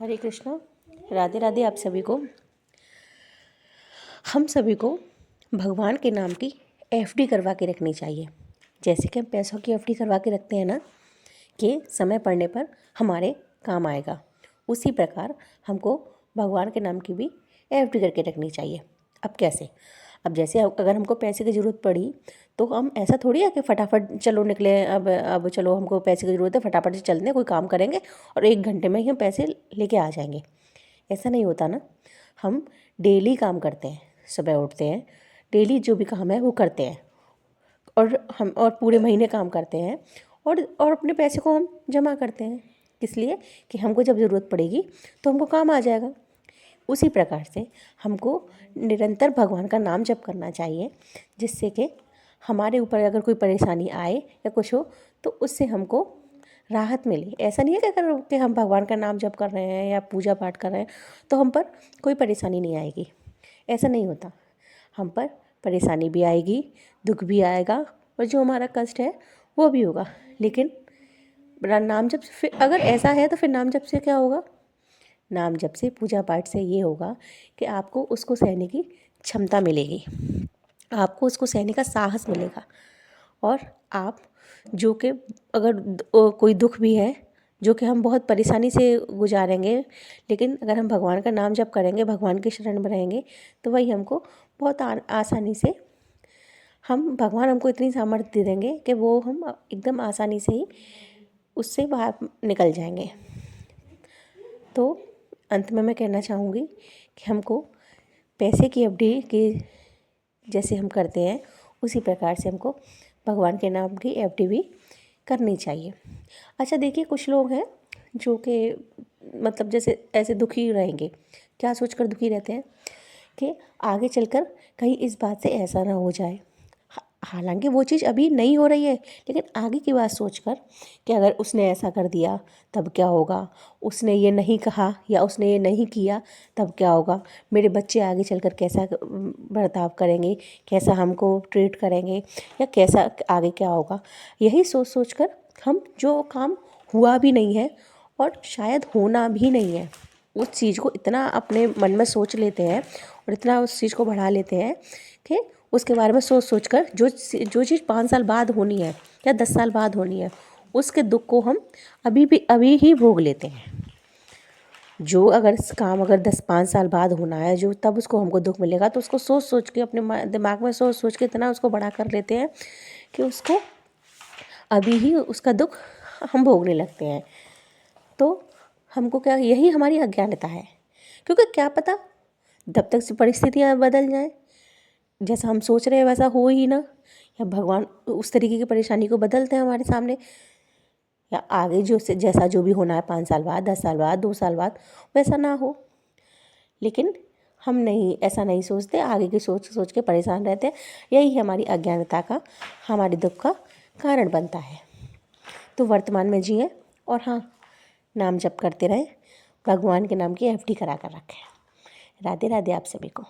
हरे कृष्णा। राधे राधे आप सभी को। हम सभी को भगवान के नाम की एफडी करवा के रखनी चाहिए। जैसे कि हम पैसों की एफडी करवा के रखते हैं ना, कि समय पड़ने पर हमारे काम आएगा, उसी प्रकार हमको भगवान के नाम की भी एफडी करके रखनी चाहिए। अब कैसे? अब जैसे अगर हमको पैसे की ज़रूरत पड़ी तो हम ऐसा थोड़ी है कि फटाफट चलो निकले, अब चलो हमको पैसे की ज़रूरत है, फटाफट से चलते हैं, कोई काम करेंगे और 1 घंटे में ही हम पैसे लेके आ जाएंगे। ऐसा नहीं होता ना। हम डेली काम करते हैं, सुबह उठते हैं, डेली जो भी काम है वो करते हैं और पूरे महीने काम करते हैं और अपने पैसे को हम जमा करते हैं। किस लिए? कि हमको जब ज़रूरत पड़ेगी तो हमको काम आ जाएगा। उसी प्रकार से हमको निरंतर भगवान का नाम जप करना चाहिए, जिससे कि हमारे ऊपर अगर कोई परेशानी आए या कुछ हो तो उससे हमको राहत मिले। ऐसा नहीं है कि अगर कि हम भगवान का नाम जप कर रहे हैं या पूजा पाठ कर रहे हैं तो हम पर कोई परेशानी नहीं आएगी। ऐसा नहीं होता। हम पर परेशानी भी आएगी, दुख भी आएगा और जो हमारा कष्ट है वो भी होगा। लेकिन नाम जप से फिर अगर ऐसा है तो फिर नाम जप से क्या होगा? नाम जप से, पूजा पाठ से ये होगा कि आपको उसको सहने की क्षमता मिलेगी, आपको उसको सहने का साहस मिलेगा। और आप जो कि अगर कोई दुख भी है जो कि हम बहुत परेशानी से गुजारेंगे, लेकिन अगर हम भगवान का नाम जप करेंगे, भगवान के शरण में रहेंगे तो वही हमको बहुत आसानी से भगवान हमको इतनी सामर्थ्य दे देंगे कि वो हम एकदम आसानी से ही उससे बाहर निकल जाएंगे। तो अंत में मैं कहना चाहूँगी कि हमको पैसे की एफडी की जैसे हम करते हैं उसी प्रकार से हमको भगवान के नाम की एफडी भी करनी चाहिए। अच्छा देखिए, कुछ लोग हैं जो कि मतलब जैसे ऐसे दुखी रहेंगे, क्या सोचकर दुखी रहते हैं कि आगे चलकर कहीं इस बात से ऐसा ना हो जाए। हालांकि वो चीज़ अभी नहीं हो रही है, लेकिन आगे की बात सोचकर कि अगर उसने ऐसा कर दिया तब क्या होगा, उसने ये नहीं कहा या उसने ये नहीं किया तब क्या होगा, मेरे बच्चे आगे चलकर कैसा बर्ताव करेंगे, कैसा हमको ट्रीट करेंगे या कैसा आगे क्या होगा। यही सोच सोचकर हम जो काम हुआ भी नहीं है और शायद होना भी नहीं है, उस चीज़ को इतना अपने मन में सोच लेते हैं और इतना उस चीज़ को बढ़ा लेते हैं कि उसके बारे में सोच सोच कर जो चीज़ 5 साल बाद होनी है या 10 साल बाद होनी है, उसके दुख को हम अभी ही भोग लेते हैं। जो अगर काम अगर 10-5 साल बाद होना है, जो तब उसको हमको दुख मिलेगा, तो उसको सोच सोच के अपने दिमाग में सोच सोच के इतना उसको बड़ा कर लेते हैं कि उसको अभी ही उसका दुख हम भोगने लगते हैं। तो हमको क्या, यही हमारी अज्ञानता है। क्योंकि क्या पता जब तक से परिस्थितियाँ बदल जाएं, जैसा हम सोच रहे हैं वैसा हो ही ना, या भगवान उस तरीके की परेशानी को बदलते हैं हमारे सामने, या आगे जो से जैसा जो भी होना है 5 साल बाद, 10 साल बाद, 2 साल बाद वैसा ना हो। लेकिन हम नहीं, ऐसा नहीं सोचते, आगे की सोच सोच के परेशान रहते हैं। यही हमारी अज्ञानता का, हमारे दुख का कारण बनता है। तो वर्तमान में जिए और हाँ, नाम जप करते रहें, भगवान के नाम की एफडी करा कर रखें। राधे राधे आप सभी को।